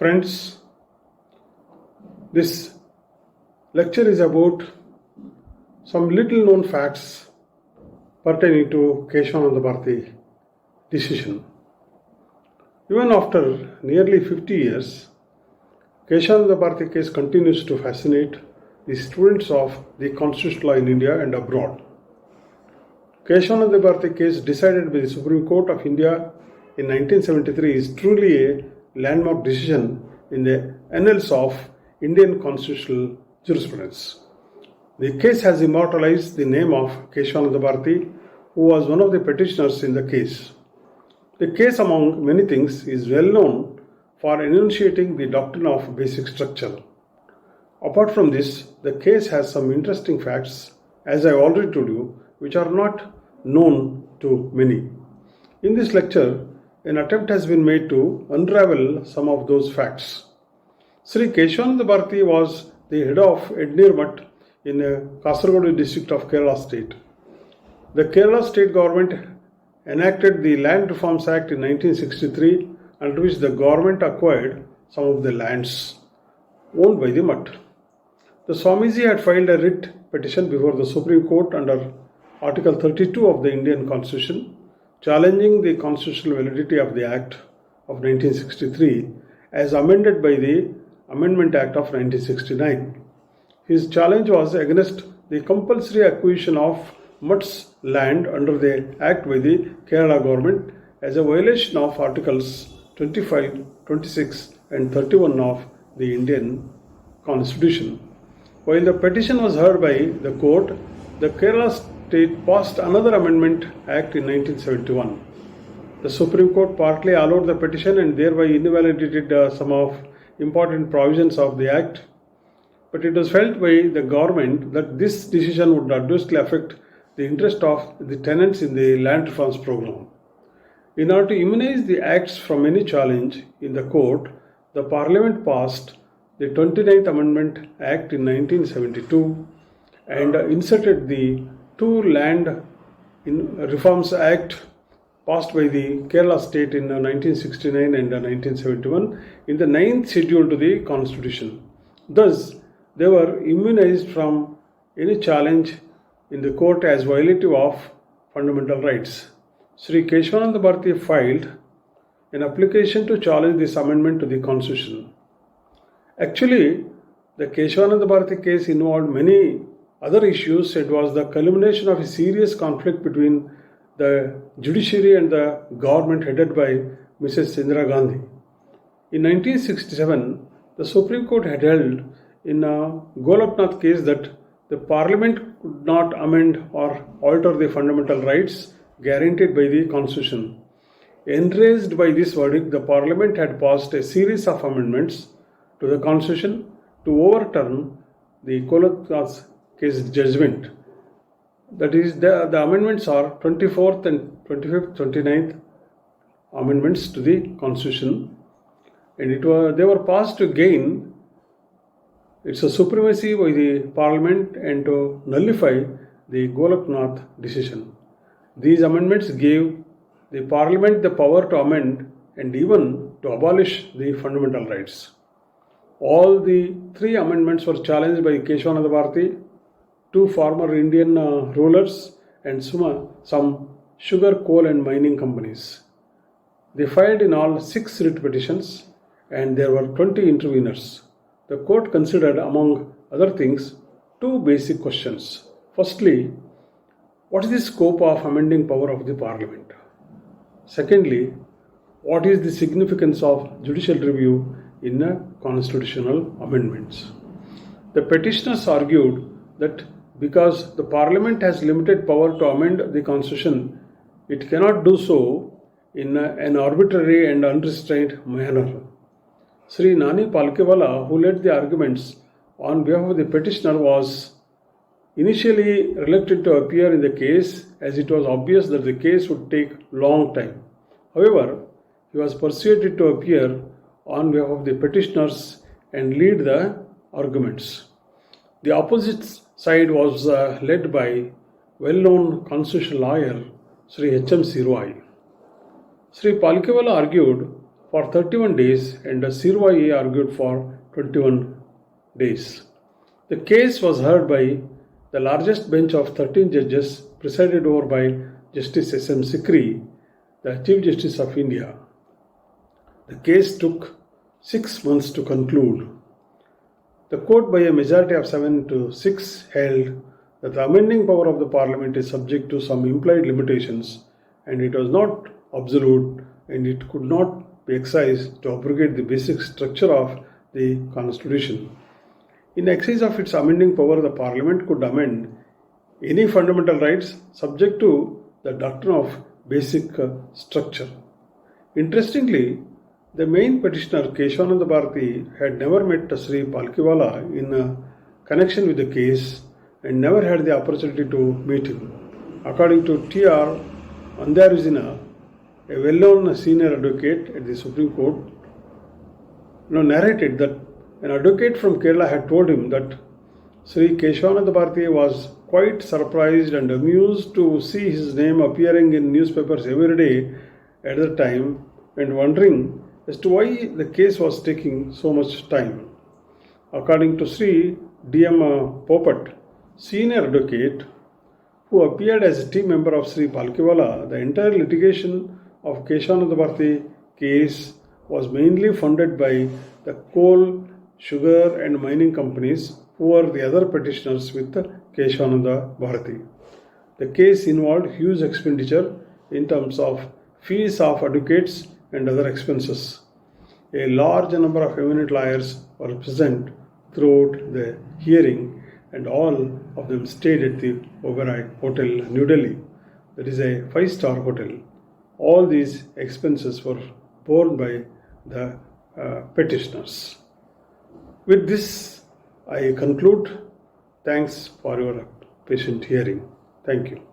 Friends, this lecture is about some little known facts pertaining to Kesavananda Bharati decision. Even after nearly 50 years, Kesavananda Bharati case continues to fascinate the students of the constitutional law in India and abroad. Kesavananda Bharati case decided by the Supreme Court of India in 1973 is truly a landmark decision in the annals of Indian constitutional jurisprudence. The case has immortalized the name of Kesavananda Bharati, who was one of the petitioners in the case. The case, among many things, is well known for enunciating the doctrine of basic structure. Apart from this, the case has some interesting facts, as I already told you, which are not known to many. In this lecture, an attempt has been made to unravel some of those facts. Sri Kesavananda Bharati was the head of Ednir Mutt in Kasaragod district of Kerala state. The Kerala state government enacted the Land Reforms Act in 1963, under which the government acquired some of the lands owned by the Mutt. The Swamiji had filed a writ petition before the Supreme Court under Article 32 of the Indian Constitution, challenging the constitutional validity of the Act of 1963 as amended by the Amendment Act of 1969. His challenge was against the compulsory acquisition of Mutt's land under the Act by the Kerala government as a violation of Articles 25, 26 and 31 of the Indian Constitution. While the petition was heard by the court, the Kerala state passed another Amendment Act in 1971. The Supreme Court partly allowed the petition and thereby invalidated some of important provisions of the Act. But it was felt by the government that this decision would adversely affect the interest of the tenants in the land reforms program. In order to immunize the acts from any challenge in the court, the Parliament passed the 29th Amendment Act in 1972 and inserted the two Land Reforms Act passed by the Kerala state in 1969 and 1971 in the 9th schedule to the Constitution. Thus, they were immunized from any challenge in the court as violative of fundamental rights. Sri Kesavananda Bharati filed an application to challenge this amendment to the Constitution. Actually, the Kesavananda Bharati case involved many other issues. It was the culmination of a serious conflict between the judiciary and the government headed by Mrs. Indira Gandhi. In 1967, the Supreme Court had held in a Golaknath case that the Parliament could not amend or alter the fundamental rights guaranteed by the Constitution. Enraged by this verdict, the Parliament had passed a series of amendments to the Constitution to overturn the Golaknath case judgment. That is, the amendments are 24th and 25th, 29th amendments to the Constitution, and they were passed to gain its supremacy by the Parliament and to nullify the Golaknath decision. These amendments gave the Parliament the power to amend and even to abolish the fundamental rights. All the three amendments were challenged by Kesavananda Bharati, two former Indian rulers, and some sugar, coal and mining companies. They filed in all 6 writ petitions and there were 20 interveners. The court considered, among other things, 2 basic questions. Firstly, what is the scope of amending power of the Parliament? Secondly, what is the significance of judicial review in constitutional amendments? The petitioners argued that because the Parliament has limited power to amend the Constitution, it cannot do so in an arbitrary and unrestrained manner. Sri Nani Palkhiwala, who led the arguments on behalf of the petitioner, was initially reluctant to appear in the case as it was obvious that the case would take long time. However, he was persuaded to appear on behalf of the petitioners and lead the arguments. The opposite side was led by well-known constitutional lawyer Sri H.M. Roy. Sri Palkhiwala argued for 31 days and Sirwai argued for 21 days. The case was heard by the largest bench of 13 judges presided over by Justice S.M. Sikri, the Chief Justice of India. The case took 6 months to conclude. The court, by a majority of 7-6, held that the amending power of the Parliament is subject to some implied limitations and it was not absolute and it could not be excised to abrogate the basic structure of the Constitution. In exercise of its amending power, the Parliament could amend any fundamental rights subject to the doctrine of basic structure. Interestingly, the main petitioner, Kesavananda Bharati, had never met Sri Palkiwala in connection with the case and never had the opportunity to meet him. According to T.R. Andaruzina, a well-known senior advocate at the Supreme Court, narrated that an advocate from Kerala had told him that Sri Kesavananda Bharati was quite surprised and amused to see his name appearing in newspapers every day at the time and wondering as to why the case was taking so much time. According to Sri D.M. Popat, senior advocate who appeared as a team member of Sri Palkiwala, the entire litigation of Kesavananda Bharati case was mainly funded by the coal, sugar and mining companies who were the other petitioners with Kesavananda Bharati. The case involved huge expenditure in terms of fees of advocates and other expenses. A large number of eminent lawyers were present throughout the hearing and all of them stayed at the Oberoi Hotel, New Delhi. That is a 5-star hotel. All these expenses were borne by the petitioners. With this, I conclude. Thanks for your patient hearing. Thank you.